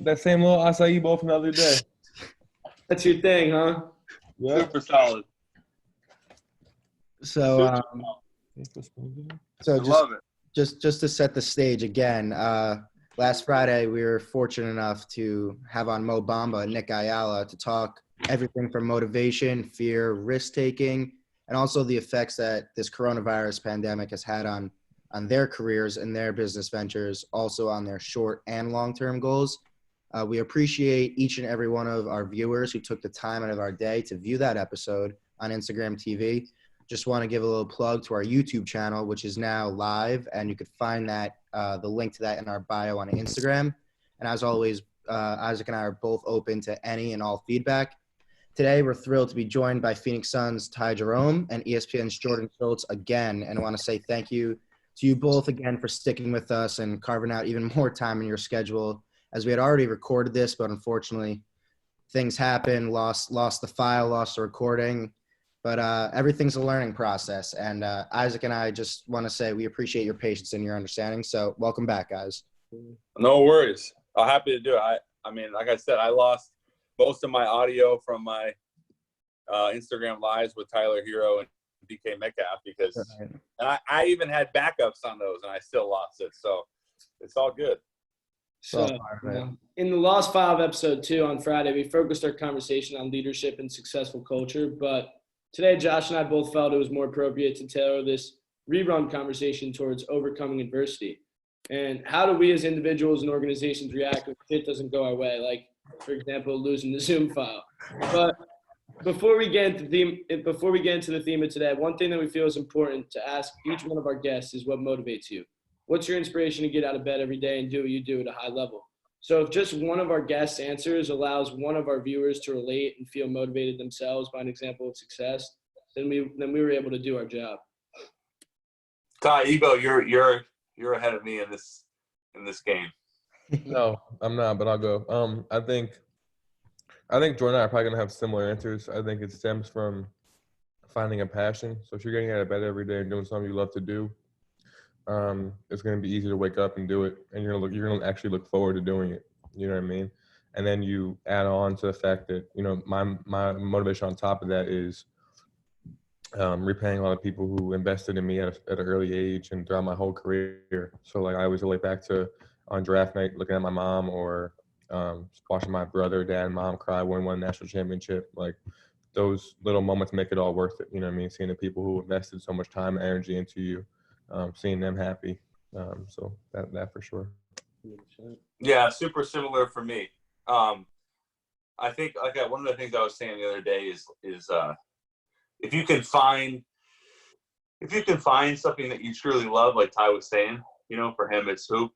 that same little acai bowl from the other day. That's your thing, huh? Yeah. Super solid. So, I love it. just to set the stage again, last Friday we were fortunate enough to have on Mo Bamba and Nick Ayala to talk everything from motivation, fear, risk-taking, and also the effects that this coronavirus pandemic has had on their careers and their business ventures, also on their short and long-term goals. We appreciate each and every one of our viewers who took the time out of our day to view that episode on Instagram TV. Just want to give a little plug to our YouTube channel, which is now live, and you could find that the link to that in our bio on Instagram. And as always, Isaac and I are both open to any and all feedback. Today, we're thrilled to be joined by Phoenix Suns' Jerome and ESPN's Jordan Schultz again, and I want to say thank you to you both again for sticking with us and carving out even more time in your schedule, as we had already recorded this, but unfortunately things happened, lost the file, lost the recording, but everything's a learning process. And Isaac and I just want to say we appreciate your patience and your understanding. So welcome back, guys. No worries. I'm happy to do it. I mean, like I said, I lost most of my audio from my Instagram lives with Tyler Hero and DK Metcalf because and I even had backups on those and I still lost it. So it's all good. So, in the Lost Five episode 2 on Friday, we focused our conversation on leadership and successful culture. But today, Josh and I both felt it was more appropriate to tailor this rerun conversation towards overcoming adversity. And how do we as individuals and organizations react when shit doesn't go our way? Like, for example, losing the Zoom file. But before we get into the theme of today, one thing that we feel is important to ask each one of our guests is what motivates you. What's your inspiration to get out of bed every day and do what you do at a high level? So if just one of our guests' answers allows one of our viewers to relate and feel motivated themselves by an example of success, then we were able to do our job. Ty, Ego, you're ahead of me in this game. No, I'm not, but I'll go. I think Jordan and I are probably gonna have similar answers. I think it stems from finding a passion. So if you're getting out of bed every day and doing something you love to do, it's going to be easy to wake up and do it, and you're going to actually look forward to doing it. You know what I mean? And then you add on to the fact that, you know, my motivation on top of that is repaying a lot of people who invested in me at an early age and throughout my whole career. So like I always relate back to on draft night, looking at my mom or watching my brother, dad, and mom cry when one national championship. Like those little moments make it all worth it. You know what I mean? Seeing the people who invested so much time and energy into you. Seeing them happy. So that for sure. Yeah, super similar for me. I think one of the things I was saying the other day is if you can find something that you truly love, like Ty was saying, you know, for him it's hoop,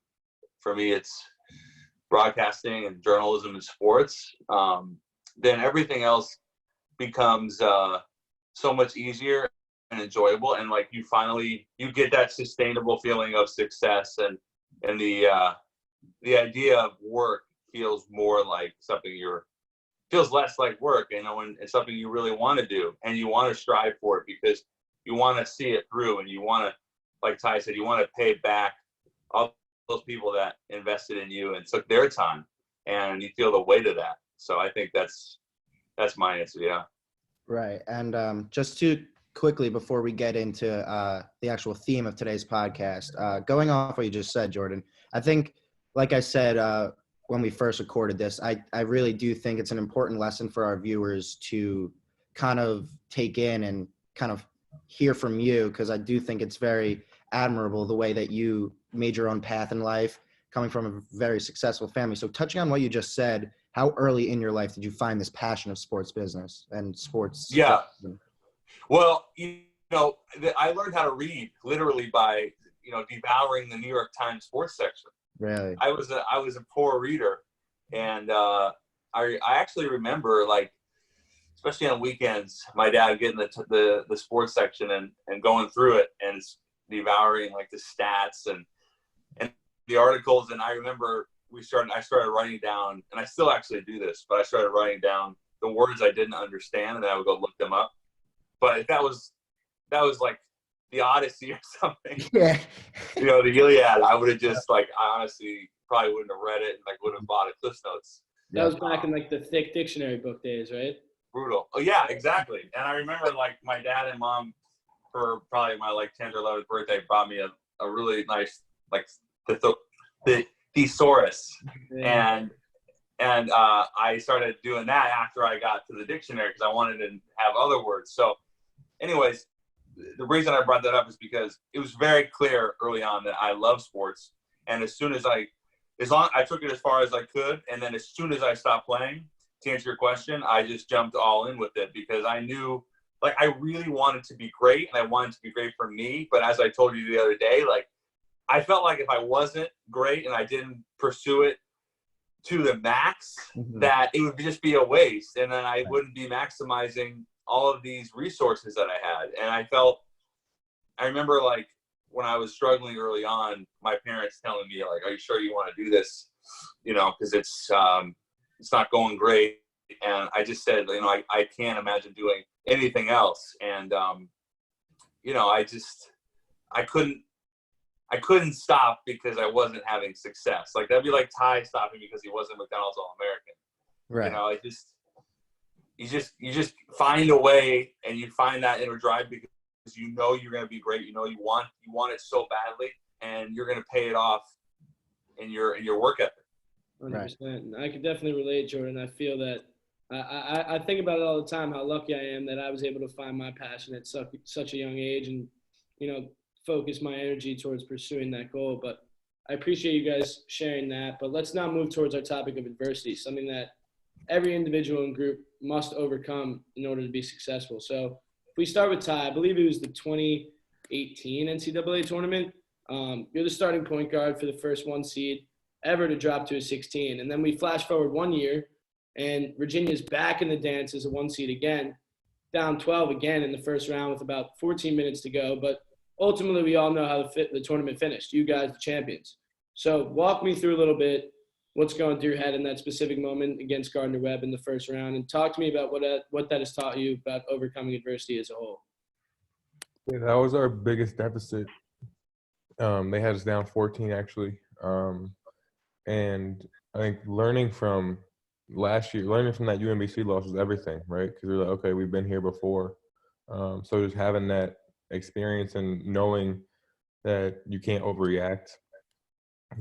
for me it's broadcasting and journalism and sports, then everything else becomes so much easier and enjoyable, and like you get that sustainable feeling of success, and the idea of work feels more like something feels less like work, you know, and it's something you really want to do and you want to strive for it because you want to see it through, and you want to, like Ty said, you want to pay back all those people that invested in you and took their time, and you feel the weight of that. So I think that's my answer. Yeah. Right. And just to quickly, before we get into the actual theme of today's podcast, going off what you just said, Jordan, I think, like I said when we first recorded this, I really do think it's an important lesson for our viewers to kind of take in and kind of hear from you, because I do think it's very admirable the way that you made your own path in life, coming from a very successful family. So touching on what you just said, how early in your life did you find this passion of sports business and sports? Yeah. Well, you know, I learned how to read literally by, you know, devouring the New York Times sports section. Really? I was a poor reader, and I actually remember, like, especially on weekends, my dad getting the sports section and going through it and devouring like the stats and the articles. And I remember I started writing down, and I still actually do this, but I started writing down the words I didn't understand, and then I would go look them up. But that was like the Odyssey or something. Yeah. The Iliad, I would have just I honestly probably wouldn't have read it and would have bought a Cliff Notes. That was back in the thick dictionary book days, right? Brutal. Oh yeah, exactly. And I remember my dad and mom for probably my 10th or 11th birthday bought me a really nice the thesaurus, and I started doing that after I got to the dictionary because I wanted to have other words. So, anyways, the reason I brought that up is because it was very clear early on that I love sports, and as soon as I took it as far as I could, and then as soon as I stopped playing, to answer your question, I just jumped all in with it because I knew I really wanted to be great, and I wanted to be great for me. But as I told you the other day, I felt like if I wasn't great and I didn't pursue it to the max, that it would just be a waste, and then I wouldn't be maximizing all of these resources that I had. And I remember when I was struggling early on, my parents telling me are you sure you want to do this? Because it's not going great. And I just said, I can't imagine doing anything else. And, I couldn't stop because I wasn't having success. That'd be like Ty stopping because he wasn't McDonald's All-American. Right. You just find a way, and you find that inner drive because you're going to be great. You want it so badly, and you're going to pay it off in your work ethic. 100%. I could definitely relate, Jordan. I feel that I think about it all the time, how lucky I am that I was able to find my passion at such a young age and, focus my energy towards pursuing that goal. But I appreciate you guys sharing that. But let's now move towards our topic of adversity, something that every individual and group must overcome in order to be successful. So if we start with Ty, I believe it was the 2018 NCAA tournament. You're the starting point guard for the first 1 seed ever to drop to a 16. And then we flash forward 1 year, and Virginia's back in the dance as a 1 seed again, down 12 again in the first round with about 14 minutes to go. But ultimately, we all know how the tournament finished. You guys, the champions. So walk me through a little bit what's going through your head in that specific moment against Gardner-Webb in the first round, and talk to me about what that has taught you about overcoming adversity as a whole. Yeah, that was our biggest deficit. They had us down 14, actually. And I think learning from last year, learning from that UMBC loss was everything, right? Because we're okay, we've been here before. So just having that experience and knowing that you can't overreact.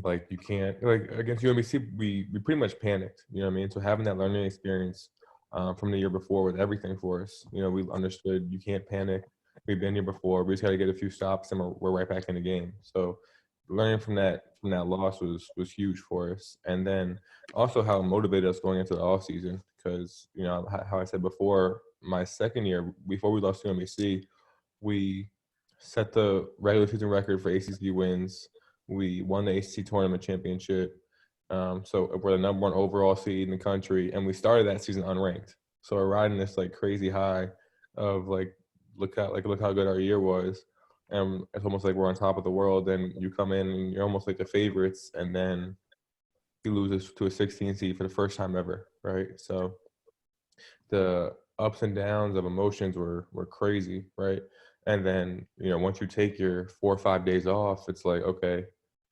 You can't, against UMBC, we pretty much panicked, you know what I mean? So having that learning experience from the year before was everything for us. We've understood you can't panic. We've been here before. We just got to get a few stops and we're right back in the game. So learning from that loss was huge for us. And then also how it motivated us going into the off season, because, how I said before, my second year, before we lost to UMBC, we set the regular season record for ACC wins. We won the ACC tournament championship. So we're the number 1 overall seed in the country, and we started that season unranked. So we're riding this crazy high of look how good our year was, and it's almost like we're on top of the world. And you come in and you're almost like the favorites, and then you lose to a 16 seed for the first time ever, right? So the ups and downs of emotions were crazy, right? And then once you take your 4 or 5 days off, it's okay,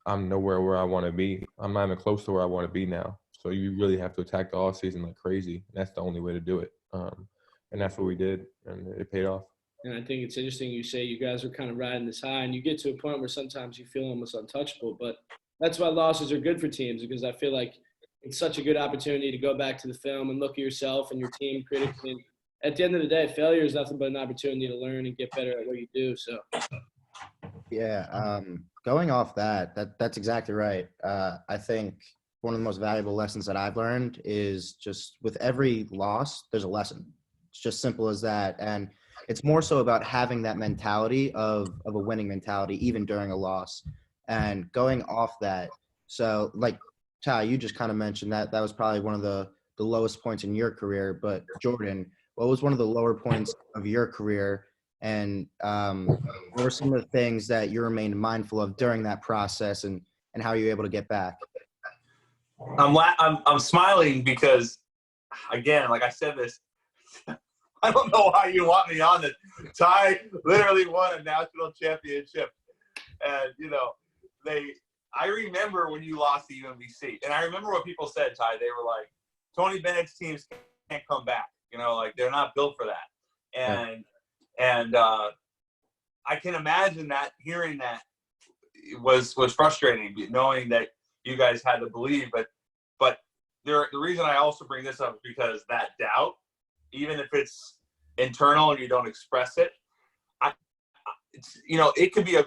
I'm nowhere where I want to be. I'm not even close to where I want to be now. So you really have to attack the off season like crazy. And that's the only way to do it. And that's what we did, and it paid off. And I think it's interesting you say you guys are kind of riding this high, and you get to a point where sometimes you feel almost untouchable. But that's why losses are good for teams, because I feel like it's such a good opportunity to go back to the film and look at yourself and your team critically. And at the end of the day, failure is nothing but an opportunity to learn and get better at what you do. So, yeah, going off that's exactly right. I think one of the most valuable lessons that I've learned is just with every loss, there's a lesson. It's just simple as that. And it's more so about having that mentality of a winning mentality, even during a loss, and going off that. So Ty, you just kind of mentioned that was probably one of the lowest points in your career. But Jordan, what was one of the lower points of your career? And what were some of the things that you remained mindful of during that process, and how are you able to get back? I'm smiling because, again, like I said this, I don't know why you want me on this. Ty literally won a national championship. And, you know, I remember when you lost to UMBC. And I remember what people said, Ty. They were like, Tony Bennett's teams can't come back. You know, like they're not built for that. And I can imagine that, hearing that was frustrating, knowing that you guys had to believe. But the reason I also bring this up is because that doubt, even if it's internal and you don't express it, it's, you know, it can be a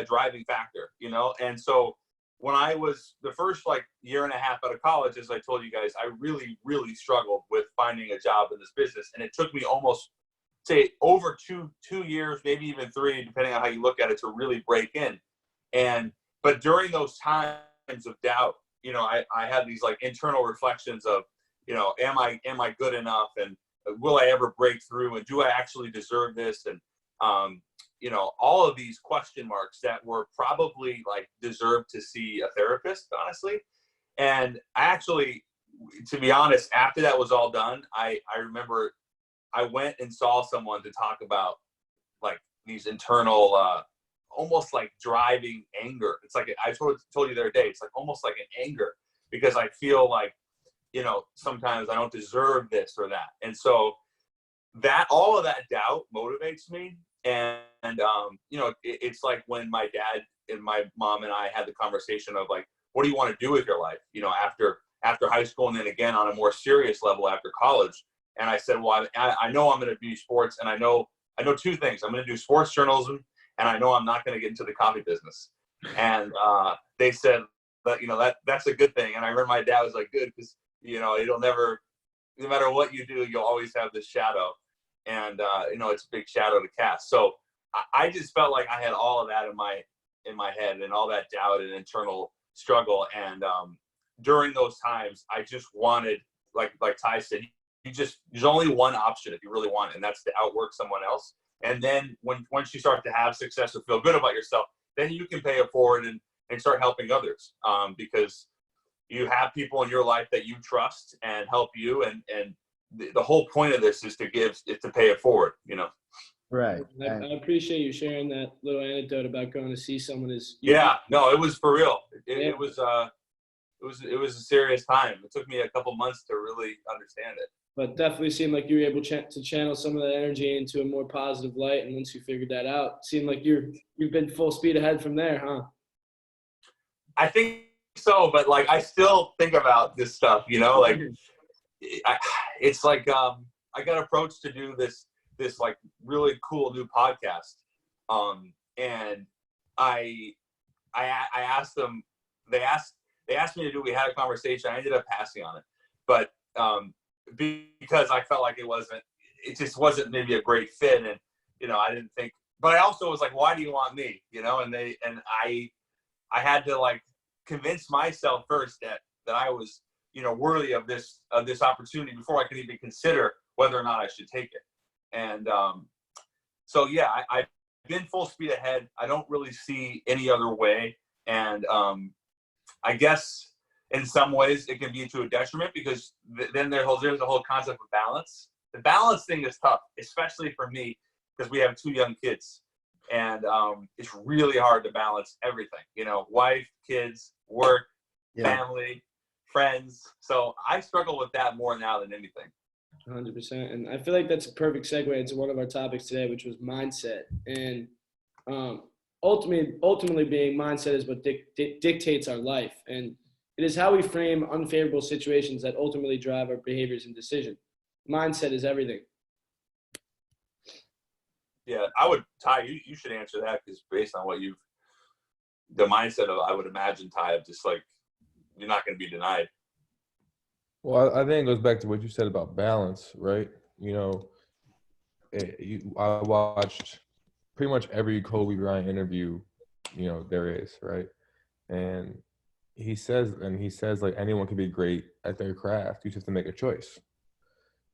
driving factor, you know. And so when I was the first year and a half out of college, as I told you guys, I really, really struggled with finding a job in this business. And it took me almost, say, over two years, maybe even 3, depending on how you look at it, to really break in. But during those times of doubt, you know, I had these internal reflections of, you know, am I good enough, and will I ever break through, and do I actually deserve this? And you know, all of these question marks that were probably deserved to see a therapist, honestly. And I actually, to be honest, after that was all done, I remember I went and saw someone to talk about these internal, almost driving anger. It's I told you the other day, it's almost like an anger, because I feel you know, sometimes I don't deserve this or that. And so that, all of that doubt motivates me. And you know, it's like when my dad and my mom and I had the conversation of what do you want to do with your life? You know, after high school, and then again on a more serious level after college. And I said, well, I know I'm going to do sports, and I know 2 things. I'm going to do sports journalism, and I know I'm not going to get into the coffee business. And they said, but you know, that's a good thing. And I remember my dad was like, good, because you know, it'll never, no matter what you do, you'll always have this shadow. And you know, it's a big shadow to cast. So I just felt like I had all of that in my head, and all that doubt and internal struggle. And during those times, I just wanted, like Ty said, there's only one option if you really want it, and that's to outwork someone else. And then once you start to have success and feel good about yourself, then you can pay it forward and start helping others, because you have people in your life that you trust and help you, and the whole point of this is to pay it forward, you know. Right. I appreciate you sharing that little anecdote about going to see someone Yeah, no, it was for real. It was a serious time. It took me a couple months to really understand it. But definitely seemed like you were able to channel some of that energy into a more positive light. And once you figured that out, it seemed like you've been full speed ahead from there, huh? I think so, but I still think about this stuff, you know, it's I got approached to do this really cool new podcast. And I asked them, they asked me to do, we had a conversation. I ended up passing on it, but because I felt like it just wasn't maybe a great fit. And, you know, I didn't think, but I also was like, why do you want me? You know, and I had to convince myself first that I was, you know, worthy of this opportunity before I could even consider whether or not I should take it. And so, yeah, I've been full speed ahead. I don't really see any other way. And I guess in some ways it can be to a detriment, because then there's the whole concept of balance. The balance thing is tough, especially for me, because we have 2 young kids. And it's really hard to balance everything, you know, wife, kids, work, family, friends. So I struggle with that more now than anything. 100%. And I feel like that's a perfect segue into one of our topics today, which was mindset. And ultimately being mindset is what dictates our life. And it is how we frame unfavorable situations that ultimately drive our behaviors and decisions. Mindset is everything. Yeah, Ty, you should answer that, because based on what the mindset of, I would imagine, Ty, of just you're not going to be denied. Well, I think it goes back to what you said about balance, right? You know, I watched pretty much every Kobe Bryant interview, you know, there is, right? And he says anyone can be great at their craft. You just have to make a choice.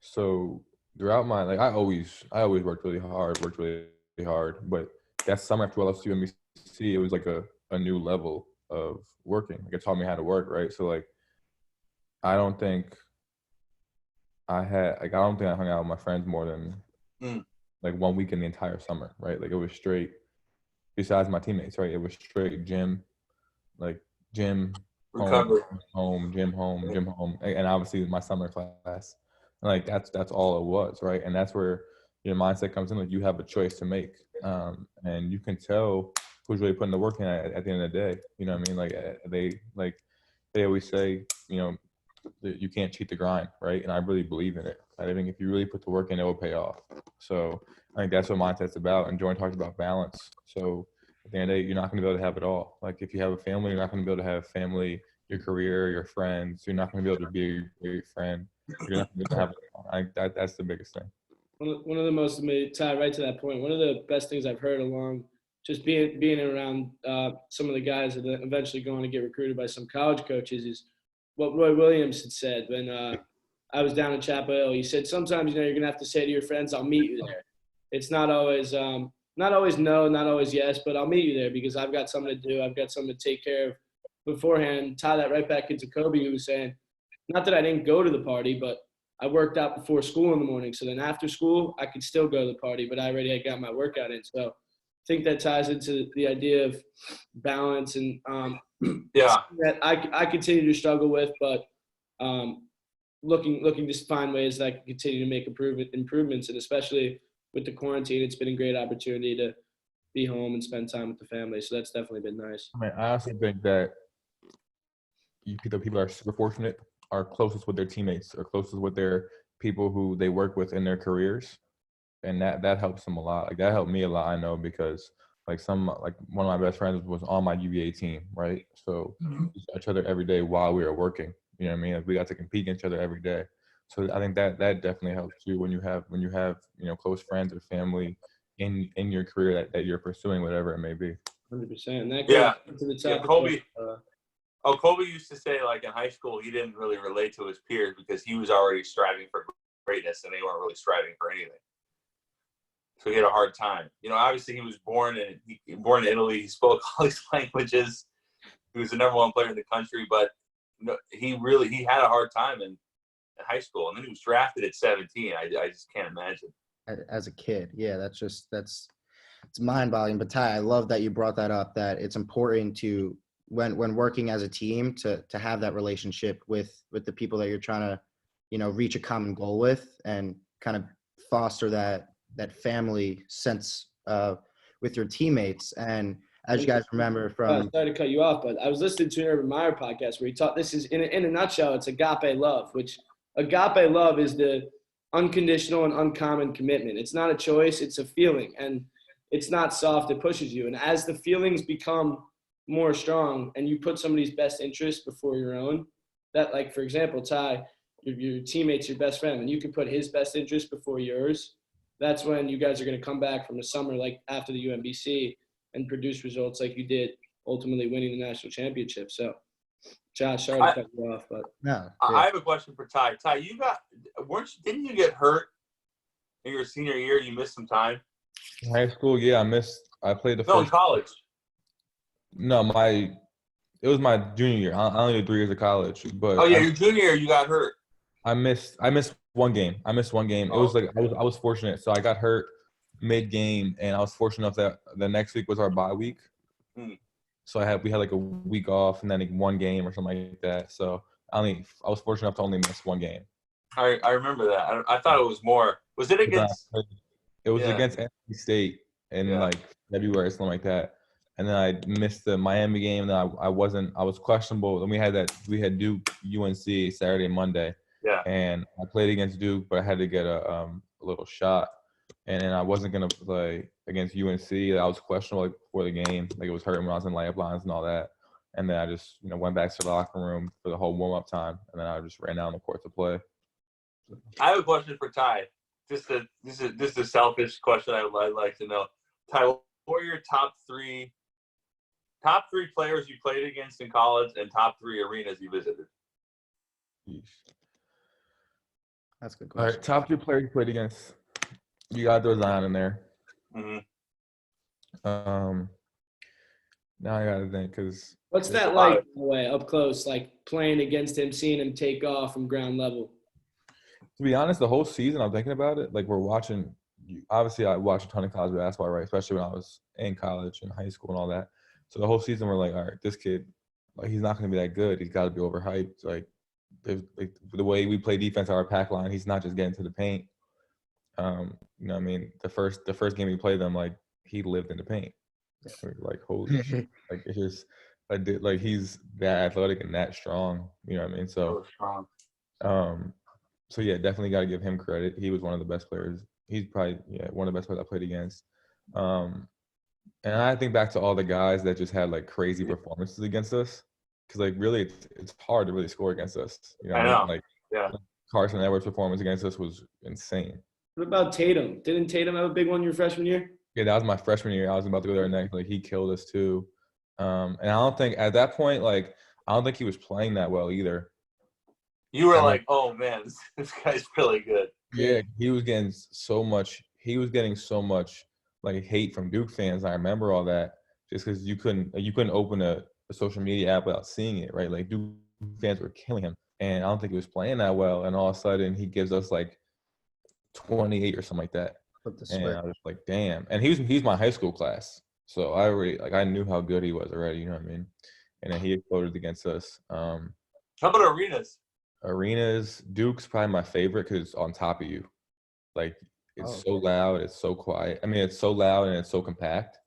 So throughout my, I always worked really hard, but that summer after I left UMBC, it was a new level of working. It taught me how to work, right? So I don't think I don't think I hung out with my friends more than like 1 week in the entire summer, right? Like it was straight, besides my teammates, right? It was straight gym, like gym, Recovery. home, gym, home, and obviously my summer class. And like that's all it was, right? And that's where your mindset comes in. Like you have a choice to make, and you can tell who's really putting the work in at the end of the day. You know what I mean? Like they always say, you know, you can't cheat the grind, right? And I really believe in it. I think if you really put the work in, it will pay off. So I think that's what mindset's about. And Jordan talked about balance. So at the end of the day, you're not going to be able to have it all. Like if you have a family, you're not going to be able to have family, your career, your friends. You're not going to be able to be a great friend. You're not going to have it all. That's the biggest thing. One of the most, tie right to that point, one of the best things I've heard along just being around some of the guys that are eventually going to get recruited by some college coaches is what Roy Williams had said when I was down in Chapel Hill. He said, sometimes, you know, you're going to have to say to your friends, I'll meet you there. It's not always no, not always yes, but I'll meet you there because I've got something to do. I've got something to take care of beforehand. Tie that right back into Kobe, who was saying, not that I didn't go to the party, but I worked out before school in the morning. So then after school, I could still go to the party, but I already had got my workout in. So I think that ties into the idea of balance and that I continue to struggle with, but looking to find ways that I can continue to make improvements, and especially with the quarantine, it's been a great opportunity to be home and spend time with the family. So that's definitely been nice. I mean, I also think that the people are super fortunate, are closest with their teammates, or closest with their people who they work with in their careers, and that helps them a lot. Like that helped me a lot, I know, because like one of my best friends was on my UVA team, right? So we saw each other every day while we were working. You know what I mean? Like we got to compete against each other every day. So I think that definitely helps you when you have you know, close friends or family in your career that you're pursuing, whatever it may be. 100%. That goes to the topic. Kobe. Kobe used to say, like in high school, he didn't really relate to his peers because he was already striving for greatness and they weren't really striving for anything. So he had a hard time. You know, obviously he was born in Italy. He spoke all these languages. He was the number one player in the country, but you know, he had a hard time in high school. And then he was drafted at 17. I just can't imagine. As a kid, yeah, it's mind-boggling. But Ty, I love that you brought that up. That it's important to when working as a team to have that relationship with the people that you're trying to, you know, reach a common goal with, and kind of foster that family sense with your teamates. And as you guys remember from sorry to cut you off, but I was listening to an Urban Meyer podcast where he taught this is in a nutshell, it's agape love, which agape love is the unconditional and uncommon commitment. It's not a choice, it's a feeling, and it's not soft, it pushes you. And as the feelings become more strong and you put somebody's best interest before your own, that, like, for example, Ty, your teammate's your best friend, and you can put his best interest before yours, that's when you guys are going to come back from the summer, like after the UMBC, and produce results like you did, ultimately winning the national championship. So, Josh, sorry to cut you off, but no. I have a question for Ty. Ty, didn't you get hurt in your senior year? You missed some time. In high school, yeah, I played the first. No, in college. No, it was my junior year. I only did 3 years of college, but your junior year you got hurt. I missed one game. It was like I was fortunate. So I got hurt mid-game, and I was fortunate enough that the next week was our bye week. So we had like a week off and then like one game or something like that. So I was fortunate enough to only miss one game. I remember that. I thought it was more. Was it against? It was against NC State in like February or something like that. And then I missed the Miami game. Then I was questionable. And we had Duke, UNC Saturday and Monday. Yeah. And I played against Duke, but I had to get a little shot. And then I wasn't gonna play against UNC. I was questionable before the game. Like it was hurting when I was in layup lines and all that. And then I just went back to the locker room for the whole warm up time, and then I just ran out on the court to play. I have a question for Ty. This is a selfish question I'd like to know. Ty, what were your top three players you played against in college and top 3 arenas you visited? That's a good question. All right, top 3 players you played against. You got to throw Zion in there. Now I got to think, because what's that like, by the way, up close, like playing against him, seeing him take off from ground level? To be honest, the whole season, I'm thinking about it. Like, we're watching. Obviously, I watched a ton of college basketball, right? Especially when I was in college and high school and all that. So the whole season, we're like, all right, this kid, like, he's not going to be that good. He's got to be overhyped. Like the way we play defense on our pack line, he's not just getting to the paint. You know what I mean? The first game we played them, like, he lived in the paint. Like, holy shit. Like, it's just like he's that athletic and that strong. You know what I mean? So strong. So yeah, definitely got to give him credit. He was one of the best players. He's probably one of the best players I played against. And I think back to all the guys that just had like crazy performances against us, because like really it's hard to really score against us. You know what I mean? Like, yeah. Carson Edwards' performance against us was insane. What about Tatum? Didn't Tatum have a big one your freshman year? Yeah, that was my freshman year. I was about to go there next. Like, he killed us too. And I don't think at that point, like, I don't think he was playing that well either. You were like, oh man, this guy's really good. Yeah, he was getting so much like hate from Duke fans. I remember all that, just because you couldn't open a social media app without seeing it, right? Like, Duke fans were killing him, and I don't think he was playing that well. And all of a sudden, he gives us like 28 or something like that. And I was like, damn. And he's my high school class, so I knew how good he was already. You know what I mean? And then he exploded against us. How about Arenas? Duke's probably my favorite because it's on top of you. Like, it's so loud, it's so quiet. I mean, it's so loud and it's so compact.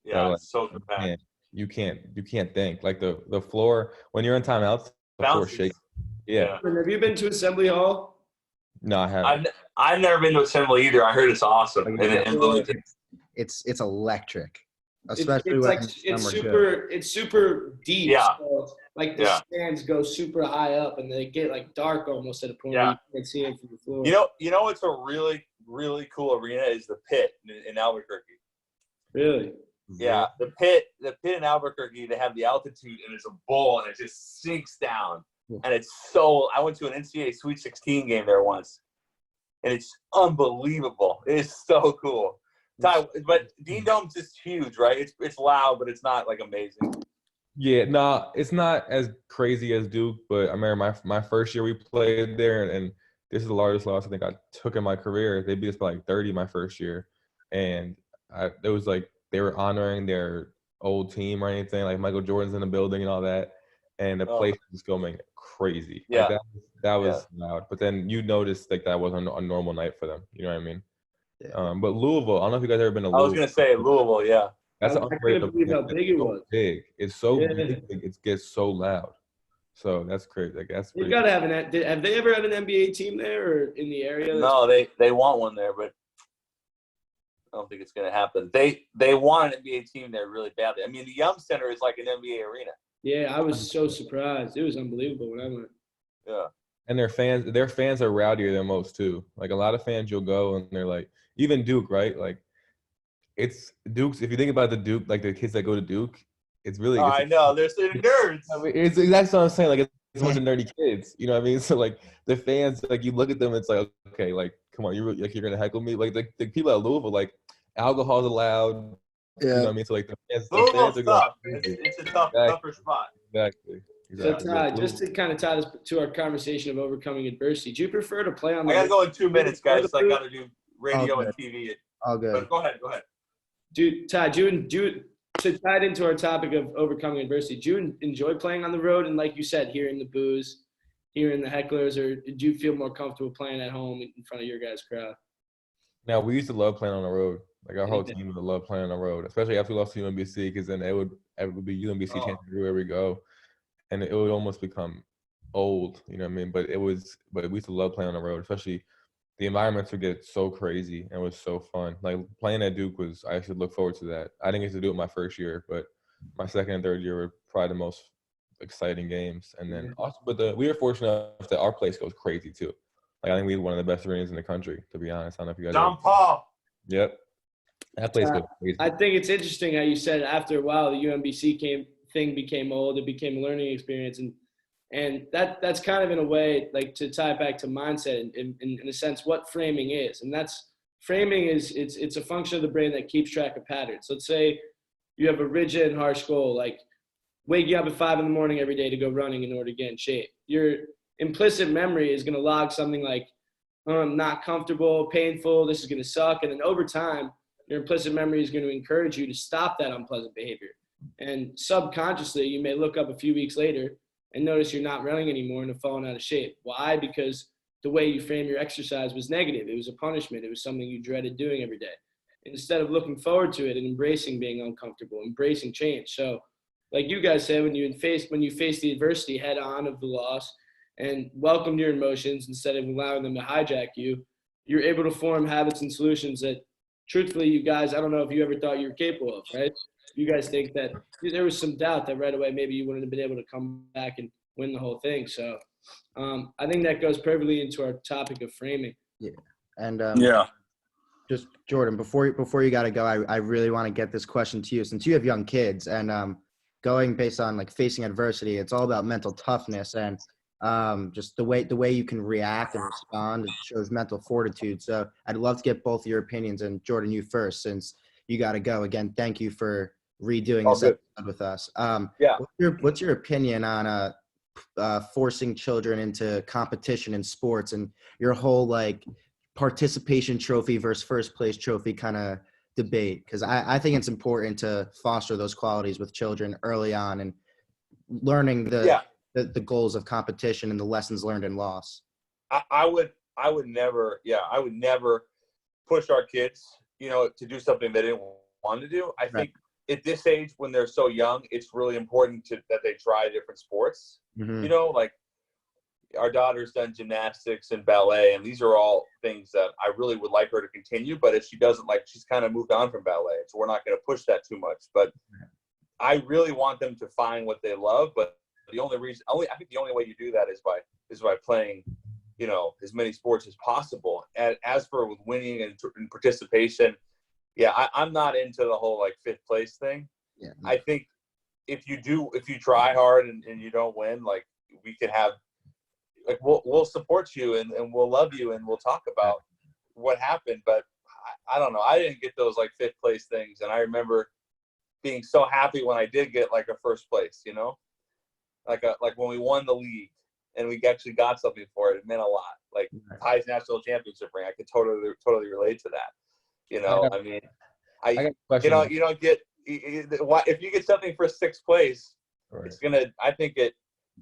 Yeah, like, it's so compact. You can't think. Like, the floor, when you're in timeouts, the floor shakes. Yeah. Have you been to Assembly Hall? No, I haven't. I've never been to Assembly either. I heard it's awesome. It's electric. Especially it's super deep. Yeah. So, like, the stands go super high up and they get like dark almost at a point where you can't see it from the floor. You know what's a really, really cool arena is the Pit in Albuquerque. Really? Yeah, the Pit in Albuquerque, they have the altitude and it's a bowl and it just sinks down. And it's I went to an NCAA Sweet 16 game there once. And it's unbelievable. It is so cool. Ty, but Dean Dome's just huge, right? It's loud, but it's not like amazing. Yeah, no, it's not as crazy as Duke, but I remember my first year we played there, and this is the largest loss I think I took in my career. They beat us by like 30 my first year, and it was like they were honoring their old team or anything. Like, Michael Jordan's in the building and all that, and the place was going crazy. Yeah, like that was loud. But then you noticed like that wasn't a normal night for them. You know what I mean? Yeah. But Louisville, I don't know if you guys ever been to Louisville. I was gonna say Louisville, yeah. That's I couldn't believe how big it was. Big. It's so big, it gets so loud. So that's crazy. Like, that's you gotta have have they ever had an NBA team there or in the area? No, they want one there, but I don't think it's gonna happen. They want an NBA team there really badly. I mean, the Yum Center is like an NBA arena. Yeah, I was so surprised. It was unbelievable when I went. Yeah. And their fans are rowdier than most too. Like, a lot of fans, you'll go and they're like, even Duke, right? Like, it's Duke's. If you think about the Duke, like the kids that go to Duke, it's really. I know, they're nerds. I mean, it's exactly what I'm saying. Like, it's a bunch of nerdy kids. You know what I mean? So like the fans, like, you look at them, it's like, okay, like, come on, you're gonna heckle me. Like the people at Louisville, like, alcohol's allowed. Yeah. You know what I mean? So like the fans are tough. It's a tougher spot. Exactly. So Ty, just to kind of tie this to our conversation of overcoming adversity, do you prefer to play on the? I gotta go in 2 minutes, guys. I gotta do radio and TV. All good. But go ahead. Dude, Ty, to tie it into our topic of overcoming adversity, do you enjoy playing on the road? And like you said, hearing the boos, hearing the hecklers, or do you feel more comfortable playing at home in front of your guys' crowd? Now, we used to love playing on the road. Like, our whole team would love playing on the road, especially after we lost to UMBC, because then it would be UMBC champions everywhere we go, and it would almost become old. You know what I mean? But we used to love playing on the road, especially. The environments would get so crazy and it was so fun. Like, playing at Duke I actually look forward to that. I didn't get to do it my first year, but my second and third year were probably the most exciting games. And then also, but we were fortunate enough that our place goes crazy too. Like, I think we had one of the best arenas in the country, to be honest. I don't know if you guys. John Paul. Yep. That place goes crazy. I think it's interesting how you said after a while the UMBC thing became old. It became a learning experience, and that's kind of, in a way, like, to tie it back to mindset in a sense, what framing is. And framing is it's a function of the brain that keeps track of patterns. Let's say you have a rigid and harsh goal, like waking up at 5 a.m. every day to go running in order to get in shape. Your implicit memory is going to log something like, not comfortable, painful, this is going to suck. And then over time, your implicit memory is going to encourage you to stop that unpleasant behavior. And subconsciously, you may look up a few weeks later and notice you're not running anymore and have fallen out of shape. Why? Because the way you frame your exercise was negative. It was a punishment. It was something you dreaded doing every day. Instead of looking forward to it and embracing being uncomfortable, embracing change. So like you guys said, when you face the adversity head on of the loss and welcomed your emotions instead of allowing them to hijack you, you're able to form habits and solutions that truthfully, you guys, I don't know if you ever thought you were capable of, right? You guys think that there was some doubt that right away maybe you wouldn't have been able to come back and win the whole thing. So I think that goes perfectly into our topic of framing. Yeah. And just Jordan, before you got to go, I really want to get this question to you since you have young kids and going based on like facing adversity, it's all about mental toughness and just the way you can react and respond. It shows mental fortitude. So I'd love to get both of your opinions. And Jordan, you first, since you got to go. Again, thank you for redoing this episode with us. What's your opinion on forcing children into competition in sports and your whole like participation trophy versus first place trophy kind of debate? Because I think it's important to foster those qualities with children early on and learning the goals of competition and the lessons learned in loss. I would never push our kids, to do something they didn't want to do. I think at this age, when they're so young, it's really important that they try different sports. Mm-hmm. Like our daughter's done gymnastics and ballet, and these are all things that I really would like her to continue. But if she doesn't she's kind of moved on from ballet, so we're not going to push that too much. But I really want them to find what they love. But I think the only way you do that is by playing, as many sports as possible. And as for with winning and participation, I'm not into the whole fifth place thing. Yeah. I think if you try hard and you don't win, we can have, we'll support you and we'll love you and we'll talk about what happened. But I don't know. I didn't get those fifth place things. And I remember being so happy when I did get a first place, like when we won the league and we actually got something for it. It meant a lot. Ty's national championship ring. I could totally relate to that. You don't get, if you get something for sixth place, it's I think it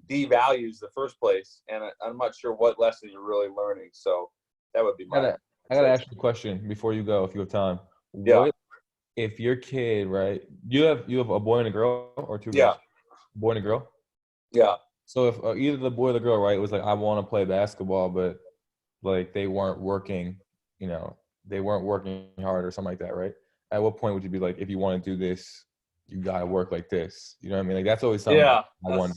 devalues the first place. And I'm not sure what lesson you're really learning. So that would be I got to ask you a question before you go, if you have time. What if your kid, right, you have a boy and a girl or two girls? Boy and a girl? Yeah. So if either the boy or the girl, right, was I want to play basketball, but they weren't working, they weren't working hard or something like that, right? At what point would you be if you want to do this, you got to work like this? You know what I mean? That's always something I wonder,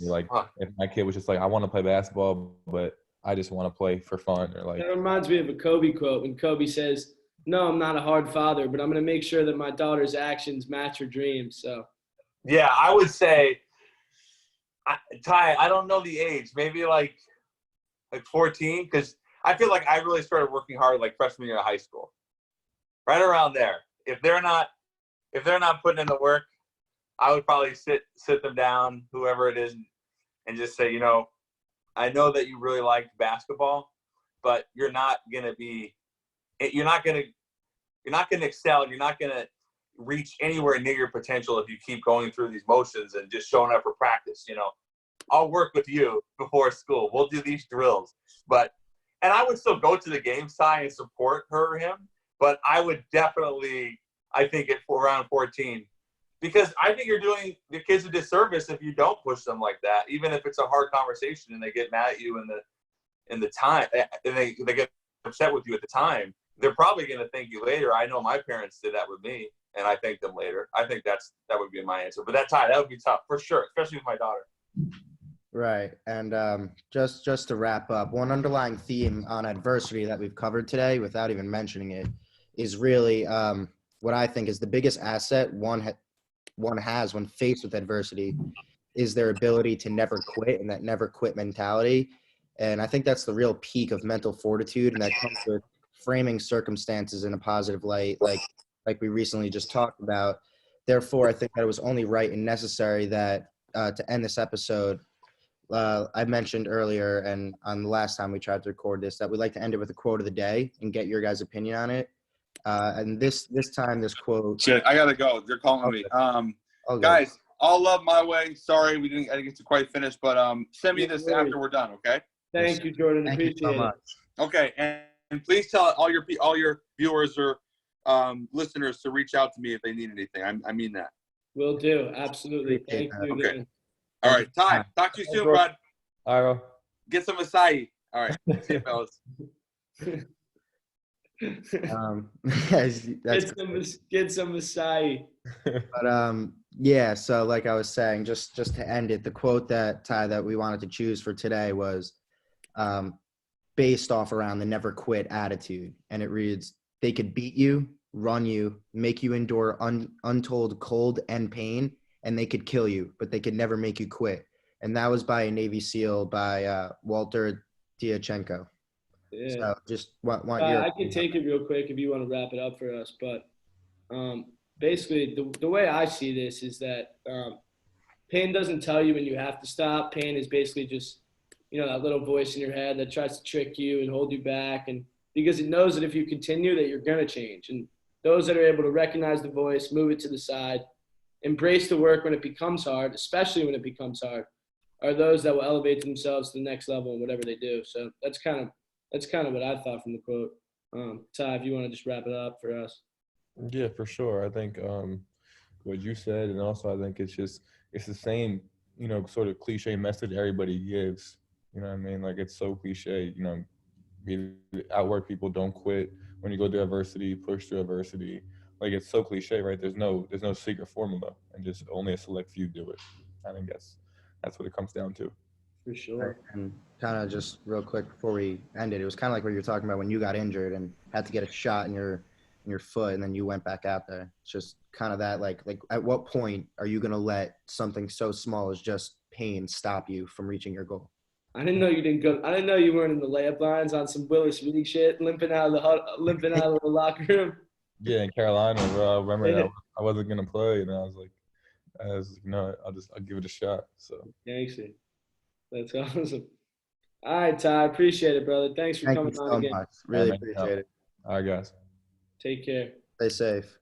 if my kid was just I want to play basketball, but I just want to play for fun or That reminds me of a Kobe quote when Kobe says, "No, I'm not a hard father, but I'm going to make sure that my daughter's actions match her dreams." So. Yeah, I would say, Ty, I don't know the age, maybe 14, because I feel I really started working hard freshman year of high school, right around there. If they're not putting in the work, I would probably sit them down, whoever it is, and just say, I know that you really liked basketball, but you're not gonna excel. You're not gonna reach anywhere near your potential if you keep going through these motions and just showing up for practice. I'll work with you before school. We'll do these drills, and I would still go to the game side and support her or him. But I would definitely, I think at around 14, because I think you're doing the kids a disservice if you don't push them like that, even if it's a hard conversation and they get mad at you in the time, and they get upset with you at the time. They're probably going to thank you later. I know my parents did that with me, and I thank them later. I think that would be my answer. But that would be tough for sure, especially with my daughter. Right. And just to wrap up, one underlying theme on adversity that we've covered today, without even mentioning it, is really what I think is the biggest asset one has when faced with adversity is their ability to never quit and that never quit mentality. And I think that's the real peak of mental fortitude, and that comes with framing circumstances in a positive light, like we recently just talked about. Therefore, I think that it was only right and necessary that to end this episode, I mentioned earlier and on the last time we tried to record this that we like to end it with a quote of the day and get your guys' opinion on it. And this time, this quote. Shit, I gotta go. They're calling me. Guys, all love my way. Sorry, I didn't get to quite finish, but send me this after we're done, okay? Thank you, Jordan. Thank you so Appreciate much. it. Okay, and please tell all your viewers or listeners to reach out to me if they need anything. I mean that. Will do. Absolutely. Thank you. Okay. Again. All right, Ty. Talk to you soon, bud. All right, bro. Get some acai. All right. See you, fellas. Get some acai. But yeah, so like I was saying, just to end it, the quote that Ty that we wanted to choose for today was based off around the never quit attitude, and it reads, "They could beat you, run you, make you endure untold cold and pain, and they could kill you, but they could never make you quit." And that was by a Navy SEAL by Walter Diachenko. Yeah. So just want your. I can take it real quick if you want to wrap it up for us. But basically, the way I see this is that pain doesn't tell you when you have to stop. Pain is basically just, that little voice in your head that tries to trick you and hold you back. And because it knows that if you continue that you're going to change. And those that are able to recognize the voice, move it to the side, embrace the work when it becomes hard, especially when it becomes hard, are those that will elevate themselves to the next level in whatever they do. So that's kind of what I thought from the quote. Ty, if you want to just wrap it up for us. Yeah, for sure. I think what you said, and also I think it's the same, sort of cliche message everybody gives. You know what I mean? Like, it's so cliche, outwork people, don't quit. When you go through adversity, push through adversity. Like, it's so cliche, right? There's no secret formula, and just only a select few do it. I think that's what it comes down to. For sure. And kind of just real quick before we end it, it was kind of like what you were talking about when you got injured and had to get a shot in your foot, and then you went back out there. It's just kind of that, like at what point are you going to let something so small as just pain stop you from reaching your goal? I didn't know you didn't go. I didn't know you weren't in the layup lines on some Willis Reed shit, limping out of the locker room. Yeah, in Carolina, bro. I remember I wasn't gonna play, and I was like, I'll give it a shot. So thanks, that's awesome. All right, Ty, appreciate it, brother. Thanks for coming on again. Thank you so much. Really appreciate it. All right, guys. Take care. Stay safe.